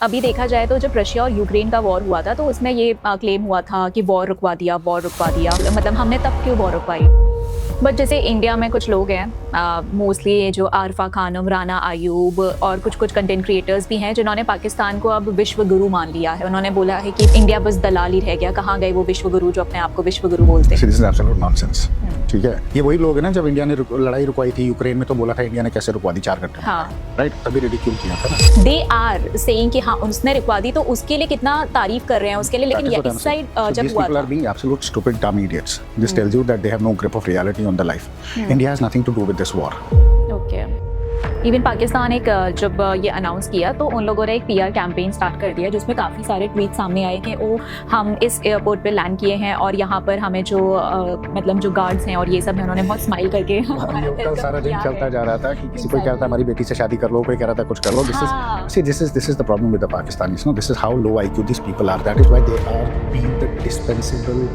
अभी देखा जाए तो जब रशिया और यूक्रेन का वॉर हुआ था तो उसमें ये क्लेम हुआ था कि वॉर रुकवा दिया मतलब हमने तब क्यों वॉर रुकवाई। बट जैसे इंडिया में कुछ लोग हैं मोस्टली ये जो आरफा खानम, राना आयूब और कुछ कंटेंट क्रिएटर्स भी हैं जिन्होंने पाकिस्तान को अब विश्व गुरु मान लिया है। उन्होंने बोला है कि इंडिया बस दलाल ही रह गया, कहाँ गए वो विश्व गुरु जो अपने आप को विश्व गुरु बोलते हैं। ठीक है, ये वही लोग हैं ना, जब इंडिया ने लड़ाई रुकवाई थी यूक्रेन में तो बोला था इंडिया ने कैसे रुकवा दी 4 घंटे। हाँ राइट, तभी रिडिक्यूल किया था ना। दे आर सेइंग कि हाँ उसने रुकवा दी, तो उसके लिए कितना तारीफ कर रहे हैं उसके लिए। लेकिन ये इस साइड जब हुआ था, being absolute stupid dumb idiots. This tells you that they have no grip of reality on the life. India has nothing to do with this war. Okay. Even Pakistan एक जब ये अनाउंस किया तो उन लोगों ने एक पीआर कैंपेन स्टार्ट कर दिया जिसमें काफ़ी सारे ट्वीट सामने आए कि ओ हम इस एयरपोर्ट पे लैंड किए हैं और यहाँ पर हमें जो मतलब जो गार्ड्स हैं और ये सब है उन्होंने बहुत स्माइल करके कल सारा दिन चलता जा रहा था कि किसी कोई कह रहा था हमारी बेटी से शादी कर लो, कोई कह रहा था कुछ कर लो। This is the problem with the Pakistanis. No, this is how low IQ these people are. That is why they are being the dispensable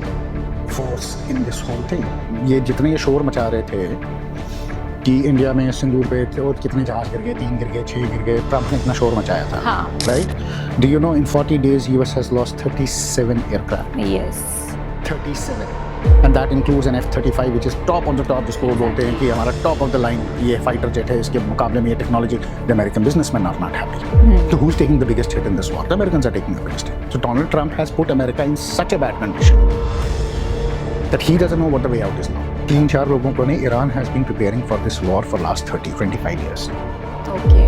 force in this whole thing. ये जितने ये शोर मचा रहे थे कि इंडिया में सिंदूर पे और कितने जहाज गिर गए, 3 गिर गए, 6 गिर गए, ट्रम्प ने इतना शोर मचाया था। हाँ। Right, do you know in 40 days US has lost 37 aircraft. Yes 37, and that includes an F-35 which is top on the top, जिसको बोलते हैं कि हमारा top of the line ये fighter jet है, इसके मुकाबले में ये technology. The American businessmen are not happy. So who's taking the biggest hit in this war? The Americans are taking the biggest hit. So Donald Trump has put America in such a bad condition that he doesn't know what the way out is now. 3-4 लोगों को नहीं, Iran has been preparing for this war for last 30-25 years. Okay.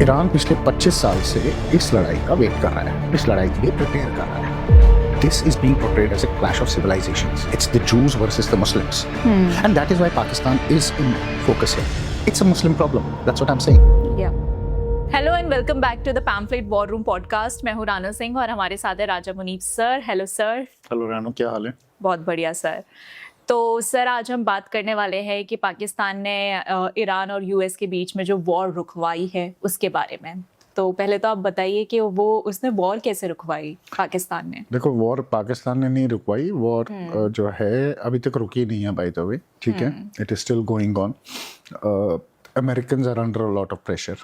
Iran पिछले 25 साल से इस लड़ाई का wait कर रहा है, इस लड़ाई के लिए प्रिपेयर कर रहा है। This is being portrayed as a clash of civilizations. It's the Jews versus the Muslims. And that is why Pakistan is in focus here. It's a Muslim problem. That's what I'm saying. Hello and welcome back to the pamphlet war room podcast. मैं हूँ राना सिंह और हमारे साथ है Raja Munib sir. Hello sir. Hello Ranu, क्या हाल है? बहुत बढ़िया सर। तो सर आज हम बात करने वाले हैं कि पाकिस्तान ने ईरान और यूएस के बीच में जो वॉर रुकवाई है उसके बारे में। तो पहले तो आप बताइए कि वो उसने वॉर कैसे रुकवाई पाकिस्तान ने। देखो, वॉर पाकिस्तान ने नहीं रुकवाई, वॉर जो है अभी तक रुकी नहीं है, बाय द वे। ठीक है, it is still going on. Americans are under a lot of pressure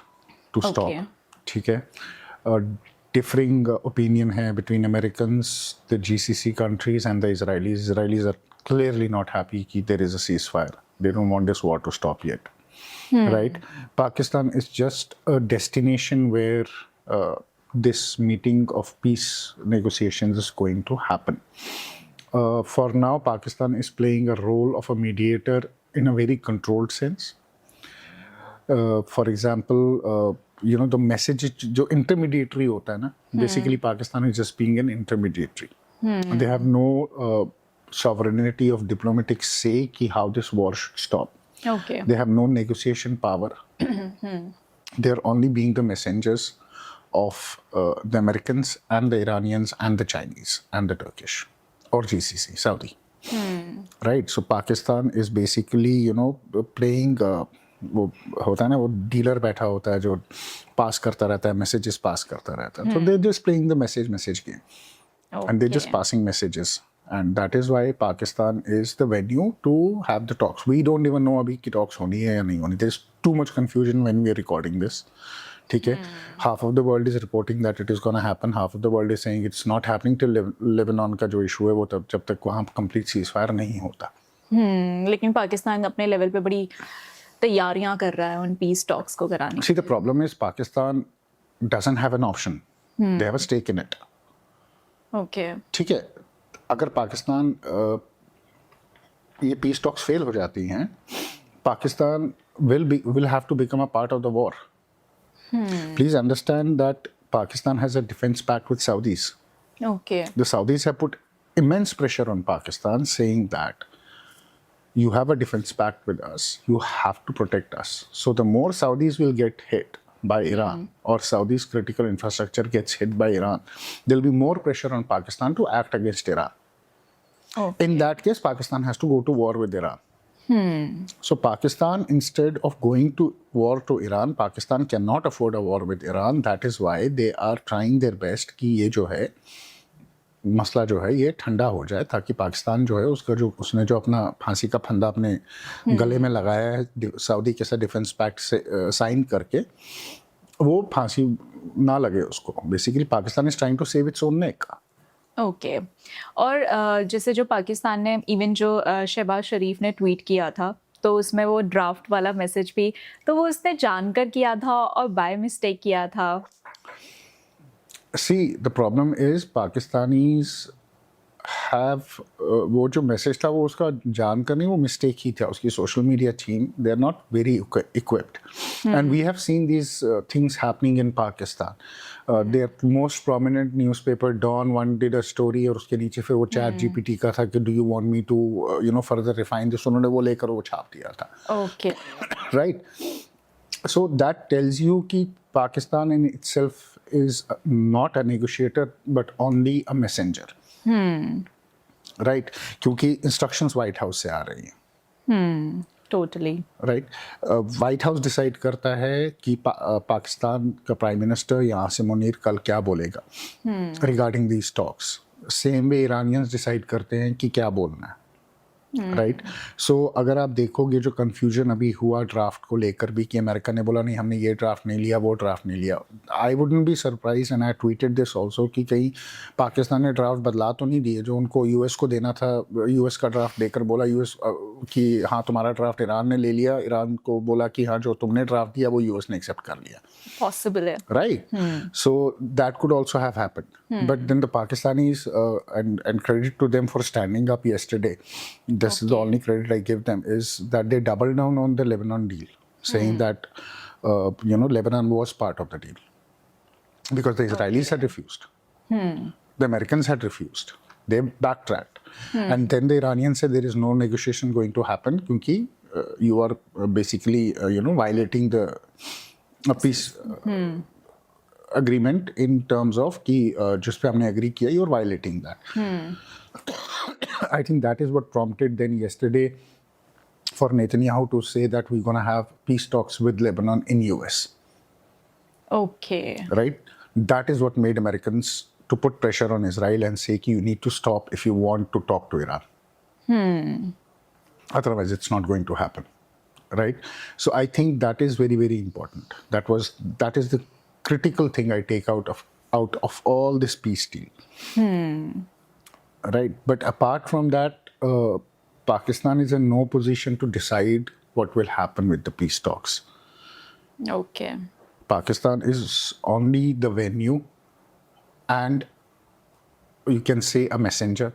to stop. ठीक है, differing opinion है between Americans, the GCC countries and the Israelis. Israelis are clearly not happy कि there is a ceasefire. They don't want this war to stop yet. Right? Pakistan is just a destination where this meeting of peace negotiations is going to happen. For now, Pakistan is playing a role of a mediator in a very controlled sense. For example, you know, the message जो intermediary होता है ना, basically Pakistan is just being an intermediary. They have no sovereignty of diplomatic say कि how this war should stop. Okay. They have no negotiation power. They are only being the messengers of the Americans and the Iranians and the Chinese and the Turkish or GCC, Saudi. Right? So Pakistan is basically, you know, playing वो होता है ना, वो dealer बैठा होता है जो पास करता रहता है, मैसेजेस पास करता रहता है। So they're just playing the message game. And they're just passing messages. And that is why Pakistan is the venue to have the talks. We don't even know अभी की talks होनी है या नहीं होनी। There's too much confusion when we are recording this. ठीक है, half of the world is reporting that it is going to happen, half of the world is saying it's not happening till Lebanon का जो issue है वो तब जब तक वहाँ complete ceasefire नहीं होता। लेकिन पाकिस्तान अपने लेवल पे बड़ी तैयारियां कर रहा है उन पीस टॉक्स को कराने। See, the problem is Pakistan doesn't have an option. They have a stake in it. Okay. ठीक है, अगर पाकिस्तान ये पीस टॉक्स फेल हो जाती हैं, Pakistan will have to become a part of the war. Please understand that Pakistan has a defense pact with Saudis. Okay. The Saudis have put immense pressure on Pakistan, saying that you have a defense pact with us, you have to protect us. So the more Saudis will get hit by Iran or Saudi's critical infrastructure gets hit by Iran, there'll be more pressure on Pakistan to act against Iran. Okay. In that case, Pakistan has to go to war with Iran. So Pakistan, instead of going to war to Iran, Pakistan cannot afford a war with Iran. That is why they are trying their best कि ये जो है मसला जो है ये ठंडा हो जाए, ताकि पाकिस्तान जो है उसका जो उसने जो अपना फांसी का फंदा अपने गले में लगाया है सऊदी के साथ डिफेंस पैक्ट से साइन करके, वो फांसी ना लगे उसको. Basically Pakistan is trying to save its own neck. Okay और जैसे जो पाकिस्तान ने इवन जो शहबाज शरीफ ने ट्वीट किया था तो उसमें वो ड्राफ्ट वाला मैसेज भी तो वो उसने जानकर किया था और बाय मिस्टेक किया था. See, the problem is Pakistanis have वो जो मैसेज था वो उसका जानकर नहीं, वो मिस्टेक ही था. उसकी social media team, they are not very equipped, and we have seen these things happening in Pakistan. Their most prominent newspaper Dawn one did a story और उसके नीचे फिर वो चैट जीपीटी का था कि do you want me to further refine this, उन्होंने वो लेकर वो छाप दिया था. Okay Right. So that tells you कि Pakistan in itself is not a negotiator but only a messenger. Right. क्योंकि instructions White House से आ रही हैं. Totally right. White house decide करता है कि पाकिस्तान का प्राइम मिनिस्टर या आसिम मुनीर कल क्या बोलेगा regarding these talks. Same way Iranians decide करते हैं कि क्या बोलना है. राइट. सो अगर आप देखोगे जो कंफ्यूजन अभी हुआ ड्राफ्ट को लेकर भी कि अमेरिका ने बोला नहीं हमने ये ड्राफ्ट नहीं लिया वो ड्राफ्ट नहीं लिया. I wouldn't be surprise and I tweeted this also कि कहीं पाकिस्तान ने ड्राफ्ट बदला तो नहीं दिए जो उनको यूएस को देना था. यूएस का ड्राफ्ट देकर बोला यूएस कि हाँ तुम्हारा ड्राफ्ट ईरान ने ले लिया, ईरान को बोला कि हाँ जो तुमने ड्राफ्ट दिया वो यूएस ने एक्सेप्ट कर लिया. पॉसिबल है. Right. So that could also have happened. But then the Pakistanis, and credit to them for standing up yesterday, this is the only credit I give them, is that they doubled down on the Lebanon deal, saying that, Lebanon was part of the deal. Because the Israelis had refused. The Americans had refused. They backtracked. And then the Iranians said there is no negotiation going to happen because you are basically, violating the peace agreement in terms of कि जिस पे हमने agree किया you are violating that. I think that is what prompted then yesterday for Netanyahu to say that we're going to have peace talks with Lebanon in US. Okay. Right? That is what made Americans to put pressure on Israel and say कि you need to stop if you want to talk to Iran. Otherwise it's not going to happen. Right? So I think that is very, very important. That is the critical thing I take out of all this peace deal. Right? But apart from that, Pakistan is in no position to decide what will happen with the peace talks. Okay. Pakistan is only the venue and you can say a messenger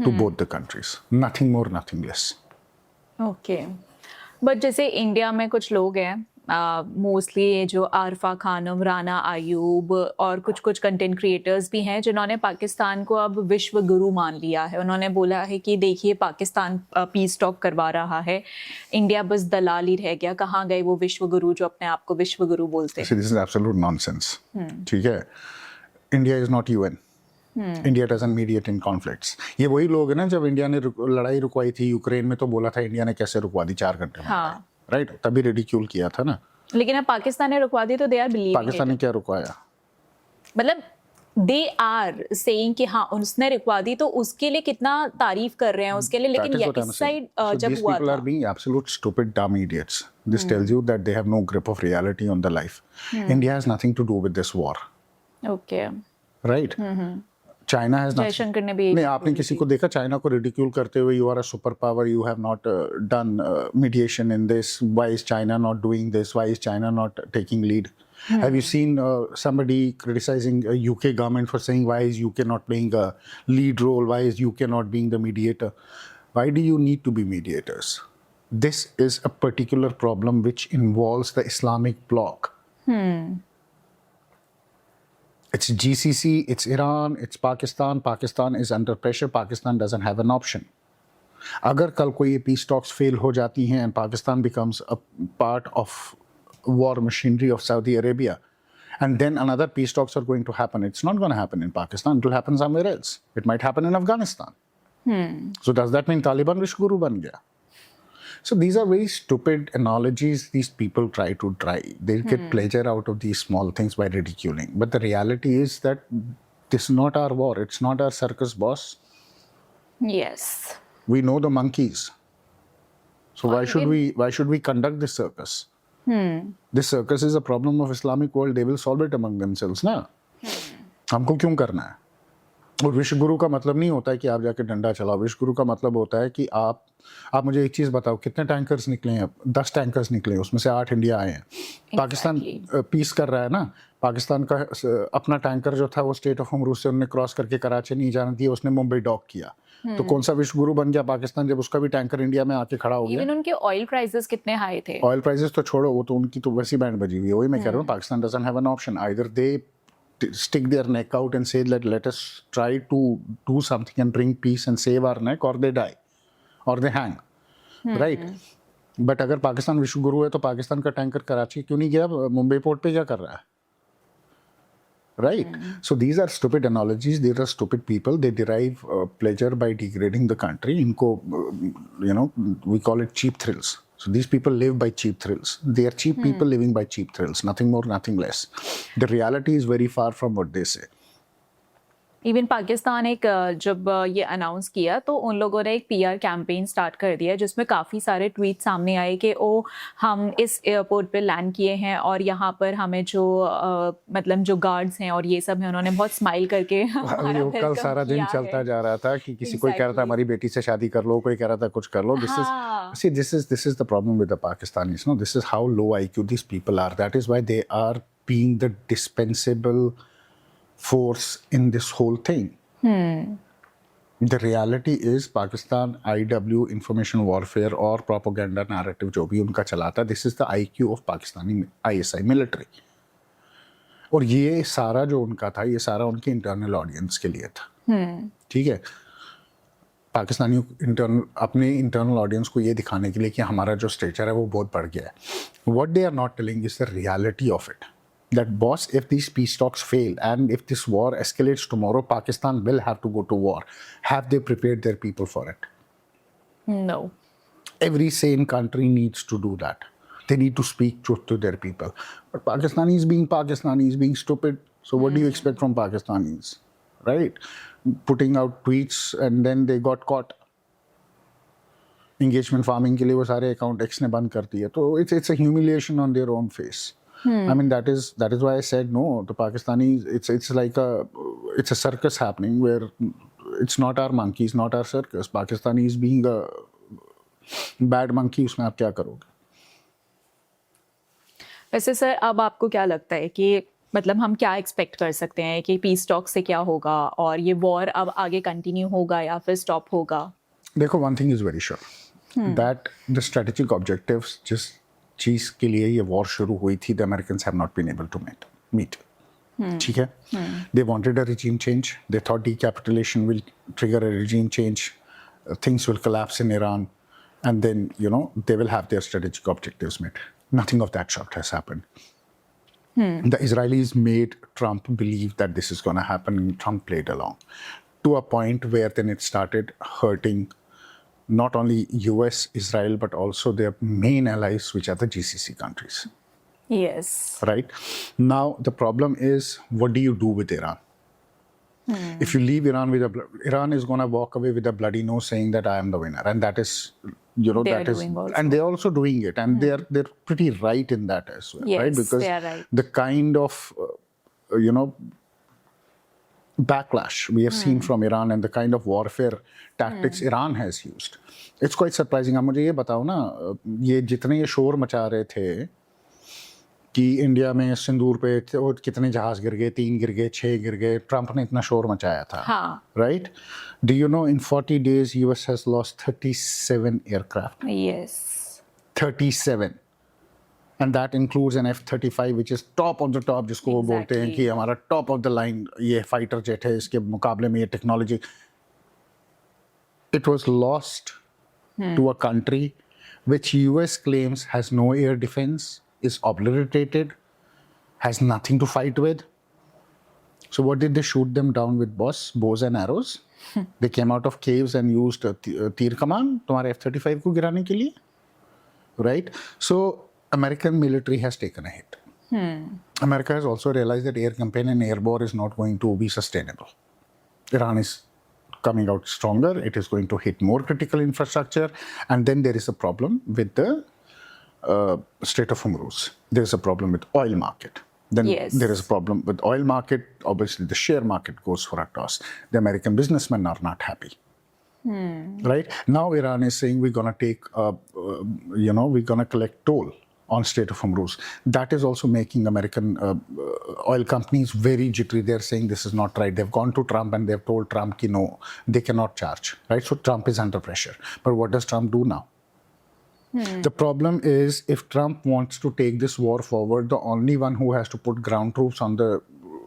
to both the countries. Nothing more, nothing less. Okay. But जैसे India में कुछ लोग हैं mostly ये जो आरफा खानम, राना आयूब और कुछ content creators भी हैं जिन्होंने पाकिस्तान को अब विश्व गुरु मान लिया है. उन्होंने बोला है कि देखिए पाकिस्तान पीस टॉक करवा रहा है, इंडिया बस दलाल ही रह गया, कहाँ गए वो विश्व गुरु जो अपने आप को विश्व गुरु बोलते हैं. This is absolute nonsense. ठीक है. India is not UN. India doesn't mediate in conflicts. ये वही लोग हैं ना जब इंडिया ने लड़ाई रुकवाई थी यूक्रेन में तो बोला था इंडिया ने कैसे रुकवा दी 4 घंटे में. हाँ. राइट. तभी रिडिक्यूल किया था ना. लेकिन अब पाकिस्तान ने रुकवा दी तो दे आर बिलीविंग. पाकिस्तान ने क्या रुकवाया? मतलब दे आर सेइंग कि हाँ उसने रुकवा दी तो उसके लिए कितना तारीफ कर रहे हैं उसके लिए. लेकिन ये इस साइड जब हुआ people था. are being absolute stupid dumb idiots. This tells you that they have no grip of reality on the life. India has nothing to do with this war. Okay. Right. China has not. Jaishankar ने भी नहीं, आपने किसी को देखा China को ridicule करते हुए you are a super power, you have not done mediation in this, why is China not doing this, why is China not taking lead? Have you seen somebody criticizing UK government for saying why is UK not playing a lead role, why is UK not being the mediator? Why do you need to be mediators? This is a particular problem which involves the Islamic bloc. It's GCC, it's Iran, it's Pakistan. Pakistan is under pressure. Pakistan doesn't have an option. अगर कल को ये peace talks fail हो जाती हैं and Pakistan becomes a part of war machinery of Saudi Arabia, and then another peace talks are going to happen. It's not going to happen in Pakistan. It will happen somewhere else. It might happen in Afghanistan. So does that mean Taliban Vishwa Guru ban gaya? So these are very stupid analogies these people try. They get pleasure out of these small things by ridiculing. But the reality is that this is not our war. It's not our circus, boss. Yes. We know the monkeys. So why should we conduct this circus? This circus is a problem of Islamic world. They will solve it among themselves ना. हमको क्यों करना है? और विश्व गुरु का मतलब नहीं होता है कि आप जाके डंडा चलाओ. विश्व गुरु का मतलब होता है कि आप मुझे एक चीज़ बताओ, कितने टैंकर्स निकले हैं? 10 टैंकर्स निकले, उसमें से 8 इंडिया आए हैं. पाकिस्तान पीस कर रहा है ना. पाकिस्तान का अपना टैंकर जो था वो स्टेट ऑफ होमरूज से उन्होंने क्रॉस करके कराची नहीं जाना दिया, उसने मुंबई डॉक किया. तो कौन सा विश्व गुरु बन गया पाकिस्तान जब उसका भी टैंकर इंडिया में आके खड़ा हो गया? इवन उनके ऑयल प्राइसेस कितने हाई थे. ऑयल प्राइसेस तो छोड़ो, वो तो उनकी तो वैसी बैंड बजी हुई है. वही मैं कह रहा हूँ, Pakistan doesn't have an option. Either they stick their neck out and say let us try to do something and bring peace and save our neck, or they die or they hang. Right? But अगर पाकिस्तान विश्व गुरु है तो पाकिस्तान का tanker Karachi क्यों नहीं गया? Mumbai port पे क्या कर रहा है? Right? So these are stupid analogies. These are stupid people. They derive pleasure by degrading the country. इनको we call it cheap thrills. So these people live by cheap thrills. They are cheap people living by cheap thrills. Nothing more, nothing less. The reality is very far from what they say. Even Pakistan एक जब ये announce किया तो उन लोगों ने एक PR campaign start कर दिया जिसमें काफ़ी सारे ट्वीट सामने आए कि हम इस एयरपोर्ट पे लैंड किए हैं और यहाँ पर हमें जो मतलब जो गार्ड्स हैं और ये सब हैं उन्होंने बहुत स्माइल करके वो कल सारा दिन चलता जा रहा था कि किसी कोई कह रहा था हमारी बेटी से शादी कर लो, कोई कह रहा था कुछ कर लो. This is the problem with the Pakistanis. No, this is how low IQ these people are. That is why they are being the dispensable force in this whole thing. The reality is Pakistan IW information warfare और propaganda narrative जो भी उनका चलाता, this is the IQ of Pakistani ISI military. और ये सारा जो उनका था, ये सारा उनके इंटरनल ऑडियंस के लिए था. ठीक है, पाकिस्तानी अपने इंटरनल ऑडियंस को ये दिखाने के लिए कि हमारा जो स्टेचर है वो बहुत बढ़ गया है. What they are not telling is the reality of it. That boss, if these peace talks fail and if this war escalates tomorrow, Pakistan will have to go to war. Have they prepared their people for it? No. Every sane country needs to do that. They need to speak truth to their people. But Pakistanis being stupid. So what do you expect from Pakistanis? Right? Putting out tweets and then they got caught. Engagement farming के लिए वो सारे account X ने बंद कर दिए. तो it's a humiliation on their own face. I mean that is why I said no. The Pakistanis, it's like it's a circus happening where it's not our monkey, it's not our circus. Pakistanis being a bad monkey, उसमें आप क्या करोगे? वैसे sir अब आपको क्या लगता है कि मतलब हम क्या एक्सपेक्ट कर सकते हैं कि पीस टॉक से क्या होगा और ये वॉर अब आगे कंटिन्यू होगा या फिर स्टॉप होगा? देखो, one thing is very sure that the strategic objectives just चीज़ के लिए ये वॉर शुरू हुई थी, the Americans have not been able to meet. ठीक है, they wanted a regime change. They thought decapitulation will trigger a regime change. Things will collapse in Iran, and then they will have their strategic objectives met. Nothing of that sort has happened. The Israelis made Trump believe that this is going to happen, and Trump played along to a point where then it started hurting not only US, Israel, but also their main allies, which are the GCC countries. Yes. Right? Now, the problem is, what do you do with Iran? If you leave Iran Iran is going to walk away with a bloody nose saying that I am the winner. And that is, and they're also doing it. And they're pretty right in that as well. Yes, right? Because they are right. the kind of, backlash we have seen from Iran and the kind of warfare tactics Iran has used. It's quite surprising. अब मुझे ये बताओ ना, ये जितने ये शोर मचा रहे थे कि इंडिया में सिंदूर पे और कितने जहाज गिर गए, 3 गिर गए, 6 गिर गए, ट्रंप ने इतना शोर मचाया था. Right? Do you know in 40 days US has lost 37 aircraft? Yes. 37. And that includes an F-35, which is top of the top, जिसको वो बोलते हैं कि हमारा top of the line ये fighter jet है, इसके मुकाबले में ये technology. It was lost to a country which US claims has no air defense, is obliterated, has nothing to fight with. So what did they shoot them down with, bows and arrows? They came out of caves and used तीर कमान तुम्हारे F-35 को गिराने के लिए. Right? So American military has taken a hit. America has also realized that air campaign and airborne is not going to be sustainable. Iran is coming out stronger. It is going to hit more critical infrastructure. And then there is a problem with the Strait of Hormuz. There's a problem with oil market. Then Yes. there is a problem with oil market. Obviously, the share market goes for a toss. The American businessmen are not happy. Right now, Iran is saying we're gonna take, we're gonna collect toll on Strait of Hormuz. That is also making American oil companies very jittery. They're saying this is not right. They've gone to Trump and they've told Trump, no, they cannot charge. Right, so Trump is under pressure. But what does Trump do now? The problem is, if Trump wants to take this war forward, the only one who has to put ground troops on the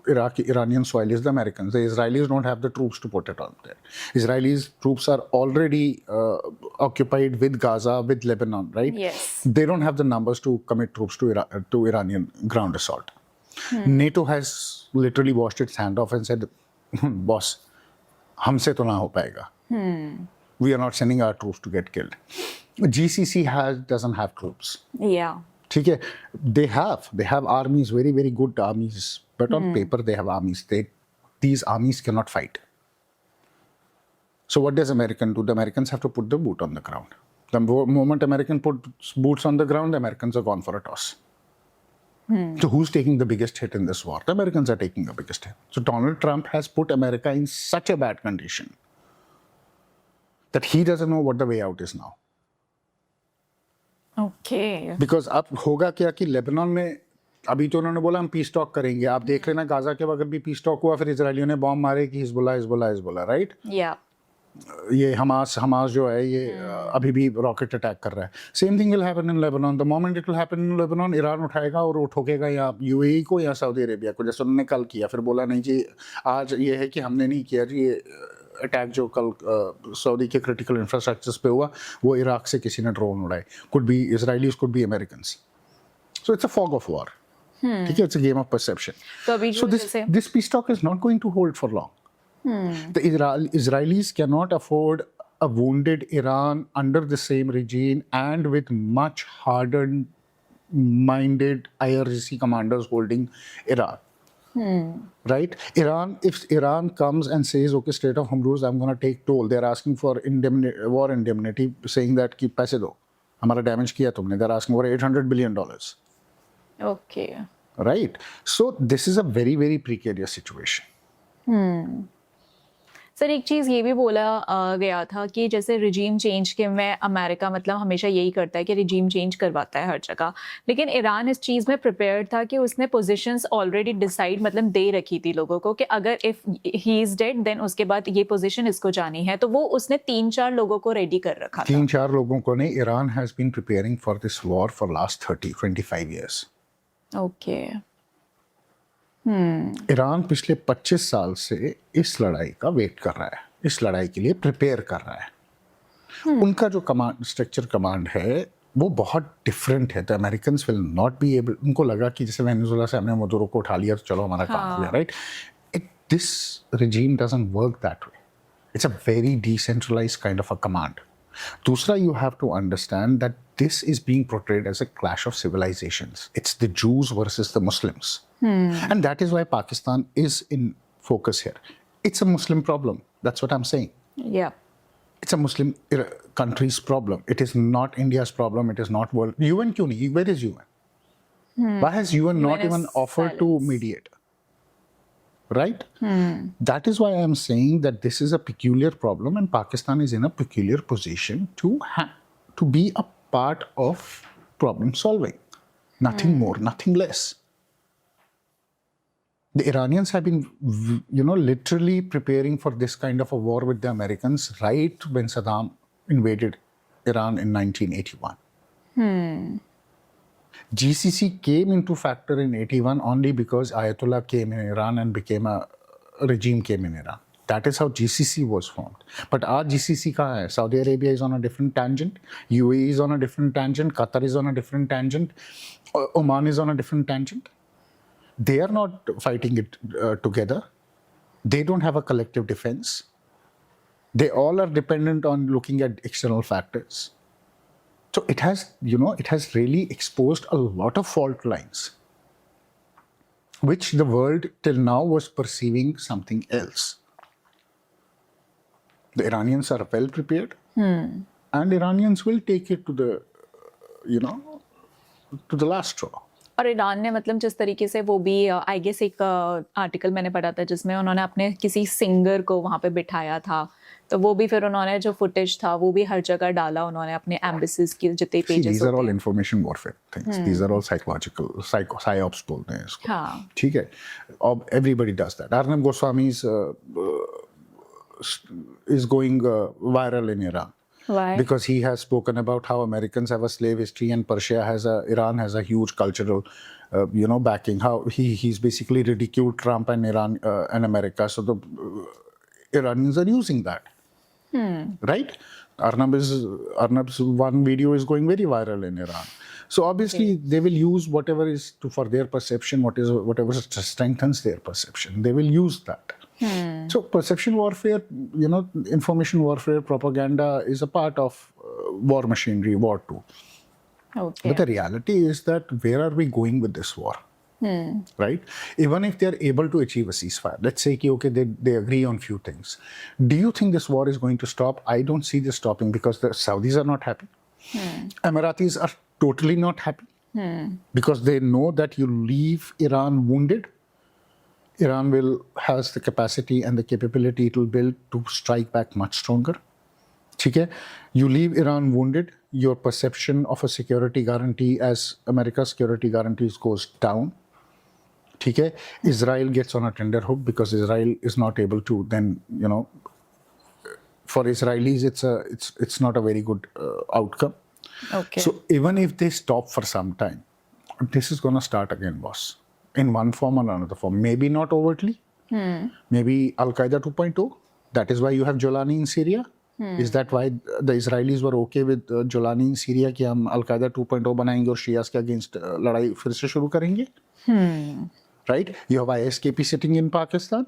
Iranian soil is the Americans. The Israelis don't have the troops to put it on there. Israelis troops are already occupied with Gaza, with Lebanon, right? Yes. They don't have the numbers to commit troops to Iranian ground assault. NATO has literally washed its hand off and said, boss, हमसे तो ना हो पाएगा. We are not sending our troops to get killed. GCC doesn't have troops. Yeah. ठीक है, they have armies, very very good armies, but on paper they have armies. These armies cannot fight. So what does American do? The Americans have to put the boot on the ground. The moment American put boots on the ground, the Americans are gone for a toss. So who's taking the biggest hit in this war? The Americans are taking the biggest hit. So Donald Trump has put America in such a bad condition that he doesn't know what the way out is now. Okay. Because अब होगा क्या कि Lebanon में अभी तो उन्होंने बोला हम पीस टॉक करेंगे. आप देख लेना गाजा के वक्त भी पीस टॉक हुआ, फिर इजरायलियों ने बॉम्ब मारे कि हिजबुल्लाह, राइट. Yeah. ये हमास जो है ये अभी भी रॉकेट अटैक कर रहा है. Same thing will happen in Lebanon. The moment it will happen in Lebanon, Iran उठाएगा और वो ठोकेगा या यूएई को या सऊदी अरेबिया को, जैसे उन्होंने कल किया. फिर बोला नहीं जी आज ये है कि हमने नहीं किया जी, ये अटैक जो कल सऊदी के क्रिटिकल इंफ्रास्ट्रक्चर्स पे हुआ वो इराक से किसी ने ड्रोन उड़ाए. Could be Israelis, could be Americans. So it's a fog of war. ठीक है, it's a game of perception. तो अभी So जो जैसे this peace talk is not going to hold for long. The Israelis cannot afford a wounded Iran under the same regime and with much hardened-minded IRGC commanders holding Iran. Right? If Iran comes and says, okay, Strait of Hormuz, I'm going to take toll. They're asking for war indemnity, saying that कि पैसे दो, हमारा damage किया तुमने. They're asking for $800 billion. Okay. Right? So this is a very, very precarious situation. Sir एक चीज़ ये भी बोला गया था कि जैसे रिजीम चेंज के में अमेरिका मतलब हमेशा यही करता है कि रिजीम चेंज करवाता है हर जगह, लेकिन ईरान इस चीज़ में प्रिपेयर्ड था कि उसने पोजीशंस ऑलरेडी डिसाइड मतलब दे रखी थी लोगों को कि अगर if he is dead then उसके बाद ये पोजीशन इसको जानी है, तो वो उसने 3-4 लोगों को रेडी कर रखा था. 3-4 लोगों को नहीं. Iran has been preparing for this war for last 30-25 years. Okay. Iran पिछले 25 साल से इस लड़ाई का वेट कर रहा है, इस लड़ाई के लिए प्रिपेयर कर रहा है. उनका जो कमांड है वो बहुत डिफरेंट है. The Americans will not be able. उनको लगा कि जैसे वेनेजुएला से हमने मदुरो को उठा लिया तो चलो हमारा काम हो गया, right. This regime doesn't work that way. It's a very decentralized kind of a command. दूसरा, you have to understand that this is being portrayed as a clash of civilizations. It's the Jews versus the Muslims. And that is why Pakistan is in focus here. It's a Muslim problem. That's what I'm saying. Yeah. It's a Muslim country's problem. It is not India's problem. It is not world. UN क्यों नहीं? Where is UN? Why has UN not is even offered to silence. mediate? Right? That is why I'm saying that this is a peculiar problem and Pakistan is in a peculiar position to be a part of problem solving. Nothing more, nothing less. The Iranians have been, literally preparing for this kind of a war with the Americans right when Saddam invaded Iran in 1981. GCC came into factor in 81 only because Ayatollah came in Iran and became a regime came in Iran. That is how GCC was formed. But our GCC kahan hai? Saudi Arabia is on a different tangent. UAE is on a different tangent. Qatar is on a different tangent. Oman is on a different tangent. They are not fighting it together. They don't have a collective defense. They all are dependent on looking at external factors. So it has really exposed a lot of fault lines, which the world till now was perceiving something else. The Iranians are well prepared, and Iranians will take it to the, to the last straw. और Iran ने मतलब जिस तरीके से वो भी I guess एक article मैंने पढ़ा था जिसमें उन्होंने अपने किसी सिंगर को वहाँ पे बिठाया था, तो वो भी फिर उन्होंने जो फुटेज था वो भी हर जगह डाला उन्होंने अपने एम्बेसीज की जितने See, पेजेस these are होते all हैं। information warfare things. These are all psychological, psyops बोलते हैं इसको। हाँ। ठीक है, अब everybody does that. Arnab Goswami's is going viral in Iran. Why? Because he has spoken about how Americans have a slave history and Iran has a huge cultural, backing. How he's basically ridiculed Trump and Iran and America. So the Iranians are using that, right? Arnab's one video is going very viral in Iran. So obviously they will use whatever is for their perception, whatever strengthens their perception. They will use that. So perception warfare, information warfare, propaganda is a part of war machinery, war too. Okay. But the reality is that where are we going with this war? Right? Even if they're able to achieve a ceasefire, let's say they agree on few things. Do you think this war is going to stop? I don't see this stopping because the Saudis are not happy. Emiratis are totally not happy because they know that you leave Iran wounded. Iran has the capacity and the capability it will build to strike back much stronger. Okay? You leave Iran wounded, your perception of a security guarantee as America's security guarantees goes down. Okay? Israel gets on a tender hook because Israel is not able to then, for Israelis it's not a very good outcome. Okay. So even if they stop for some time, this is going to start again, boss. In one form or another form. Maybe not overtly. Maybe Al-Qaeda 2.0. That is why you have Jolani in Syria. Is that why the Israelis were okay with Jolani in Syria कि हम Al-Qaeda 2.0 बनाएंगे और Shias के against लड़ाई फिर से शुरू करेंगे? Right? You have ISKP sitting in Pakistan.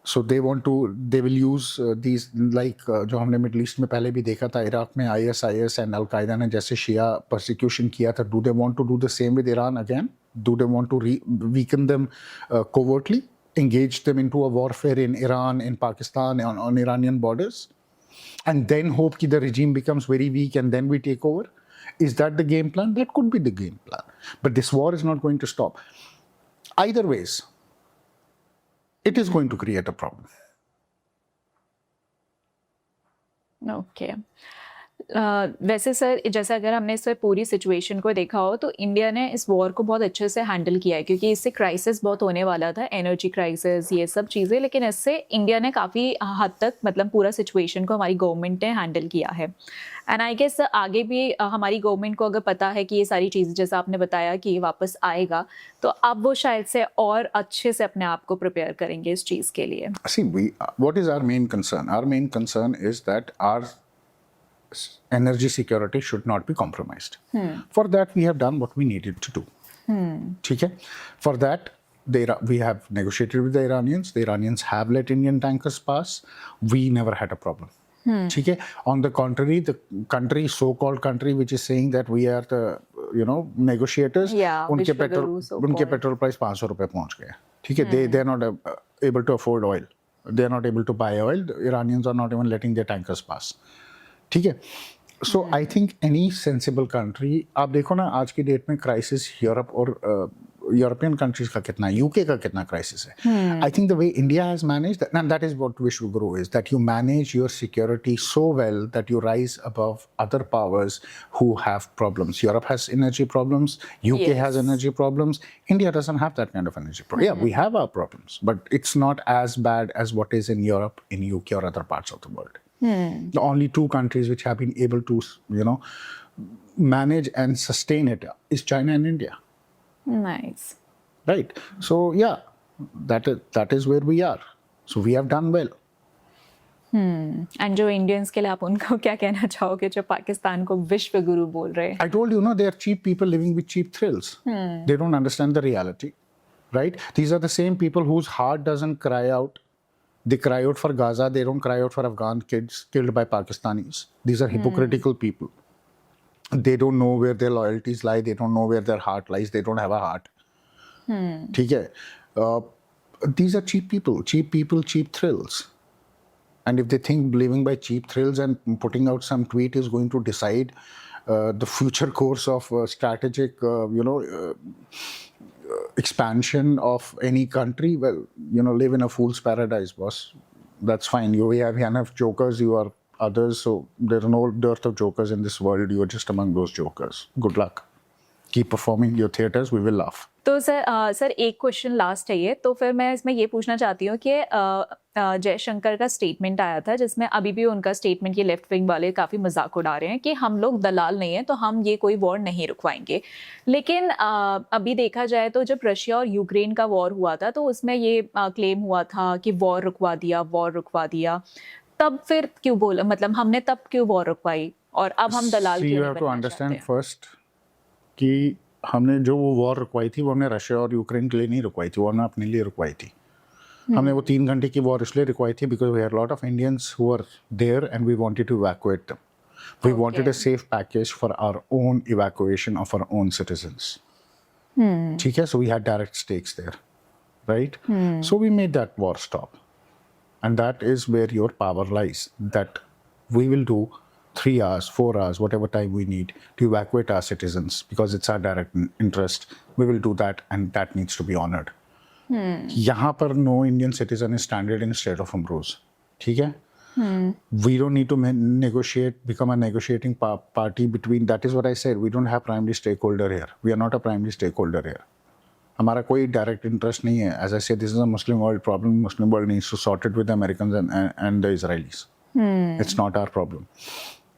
So they will use these like जो हमने Middle East में पहले भी देखा था, इराक में ISIS and Al-Qaeda ने जैसे Shia persecution किया था. Do they want to do the same with Iran again? Do they want to weaken them covertly, engage them into a warfare in Iran, in Pakistan, on Iranian borders, and then hope that the regime becomes very weak and then we take over? Is that the game plan? That could be the game plan. But this war is not going to stop. Either ways, it is going to create a problem. Okay वैसे sir जैसे अगर हमने इस पूरी situation को देखा हो तो इंडिया ने इस वॉर को बहुत अच्छे से हैंडल किया है क्योंकि इससे क्राइसिस बहुत होने वाला था, एनर्जी क्राइसिस, ये सब चीज़ें, लेकिन इससे इंडिया ने काफ़ी हद तक मतलब पूरा सिचुएशन को हमारी गवर्नमेंट ने हैंडल किया है। एंड आई गेस आगे भी हमारी गवर्नमेंट को अगर पता है कि ये सारी चीज़ें जैसा आपने बताया कि ये वापस आएगा तो अब वो शायद से और अच्छे से अपने आप को प्रिपेयर करेंगे इस चीज़ के लिए। See, what is our main concern? Our main concern is that our energy security should not be compromised. For that, we have done what we needed to do. Okay? For that, we have negotiated with the Iranians. The Iranians have let Indian tankers pass. We never had a problem. Okay? On the contrary, the country, so-called country, which is saying that we are the negotiators, उनके petrol price 500 रुपए पहुंच गए. ठीक है? They are not able to afford oil. They are not able to buy oil. The Iranians are not even letting their tankers pass. ठीक है? So I think any sensible country, आप देखो ना आज की डेट में क्राइसिस यूरोप और European countries का कितना, यूके का कितना क्राइसिस है. I think the way India has managed that, and that is what Vishwaguru is, that you manage your security so well that you rise above other powers who have problems. Europe has energy problems, UK has energy problems, India doesn't have that kind of energy problem. Yeah, we have our problems, but it's not as bad as what is in Europe, in UK or other parts of the world. The only two countries which have been able to, manage and sustain it is China and India. Nice. Right. So yeah, that is where we are. So we have done well. And जो Indians के लिए आप उनको क्या कहना चाहोगे जो पाकिस्तान को विश्व गुरु बोल रहे हैं? I told you, they are cheap people living with cheap thrills. They don't understand the reality, right? These are the same people whose heart doesn't cry out. They cry out for Gaza. They don't cry out for Afghan kids killed by Pakistanis. These are hypocritical people. They don't know where their loyalties lie. They don't know where their heart lies. They don't have a heart. ठीक है? These are cheap people, cheap thrills. And if they think living by cheap thrills and putting out some tweet is going to decide the future course of strategic, expansion of any country, well, live in a fool's paradise, boss. That's fine. We have enough jokers, you are others, so there's no dearth of jokers in this world. You're just among those jokers. Good luck. Keep performing your theaters, we will laugh. तो sir एक question last है ये, तो फिर मैं इसमें ये पूछना चाहती हूँ कि जयशंकर का स्टेटमेंट आया था जिसमें अभी भी उनका स्टेटमेंट, ये लेफ्ट विंग वाले काफ़ी मजाक उड़ा रहे हैं कि हम लोग दलाल नहीं हैं तो हम ये कोई वॉर नहीं रुकवाएंगे। लेकिन अभी देखा जाए तो जब रशिया और यूक्रेन का वॉर हुआ था तो उसमें ये क्लेम हुआ था कि वॉर रुकवा दिया। तब फिर क्यों बोला, मतलब हमने तब क्यों वॉर रुकवाई और अब हम दलाल क्यों नहीं बनना चाहते? फर्स्ट कि हमने जो वो वॉर रुकवाई थी वो हमने रशिया और यूक्रेन के लिए नहीं रुकवाई थी, वो हमने अपने लिए रुकवाई थी। हमने वो 3 घंटे की वॉर इसलिए रुकवाई थी because we had lot of Indians who were there and we wanted to evacuate them. We wanted a safe package for our own evacuation of our own citizens. ठीक है, so we had direct stakes there, right? So we made that war stop and that is where your power lies, that we will do 3 hours, 4 hours, whatever time we need to evacuate our citizens because it's our direct interest. We will do that and that needs to be honored. यहाँ पर no Indian citizen is stranded in state of Hormuz. ठीक है? We don't need to become a negotiating party between. That is what I said. We don't have primary stakeholder here. We are not a primary stakeholder here. हमारा कोई direct interest नहीं है. As I said, this is a Muslim world problem. Muslim world needs to sort it with the Americans and the Israelis. It's not our problem.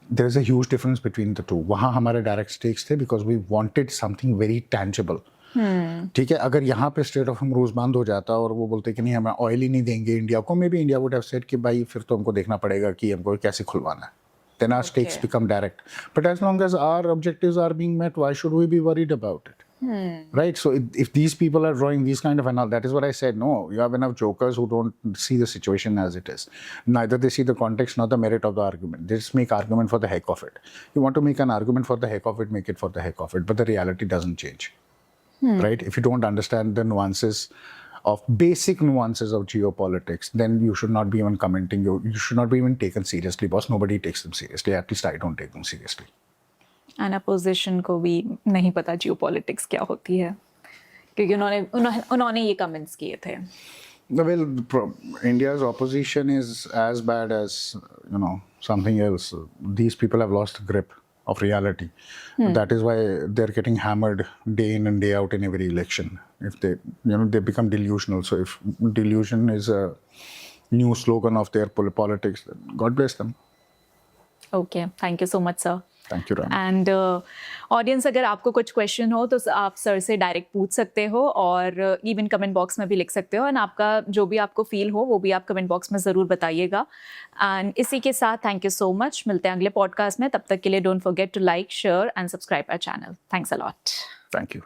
There is a huge difference between the two. वहाँ हमारे direct stakes थे because we wanted something very tangible. ठीक है, अगर यहाँ पे state of Hormuz बंद हो जाता और वो बोलते कि नहीं हमें ऑयल ही नहीं देंगे इंडिया को, may be India would have said कि भाई फिर तो हमको देखना पड़ेगा कि हमको कैसे खुलवाना है. Then our stakes become direct. But as long as our objectives are being met, why should we be worried about it? Right? So if these people are drawing these kind of analysis, that is what I said. No, you have enough jokers who don't see the situation as it is. Neither they see the context nor the merit of the argument. They just make argument for the heck of it. You want to make an argument for the heck of it, make it for the heck of it. But the reality doesn't change. Right? If you don't understand the nuances of basic nuances of geopolitics, then you should not be even commenting. You should not be even taken seriously, boss. Nobody takes them seriously. At least I don't take them seriously. And opposition को भी नहीं पता geopolitics क्या होती है क्योंकि उन्होंने ये कमेंट्स किए थे. Well, India's opposition is as bad as something else. These people have lost grip of reality. That is why they're getting hammered day in and day out in every election. If they become delusional. So if delusion is a new slogan of their politics, God bless them. Okay, thank you so much, sir. Thank you, Ram. And audience अगर आपको कुछ question हो तो आप sir से direct पूछ सकते हो और इवन कमेंट बॉक्स में भी लिख सकते हो एंड आपका जो भी आपको फील हो वो भी आप कमेंट बॉक्स में ज़रूर बताइएगा. एंड इसी के साथ थैंक यू सो मच. मिलते हैं अगले पॉडकास्ट में. तब तक के लिए don't forget to like, share and subscribe our channel. Thanks a lot. Thank you.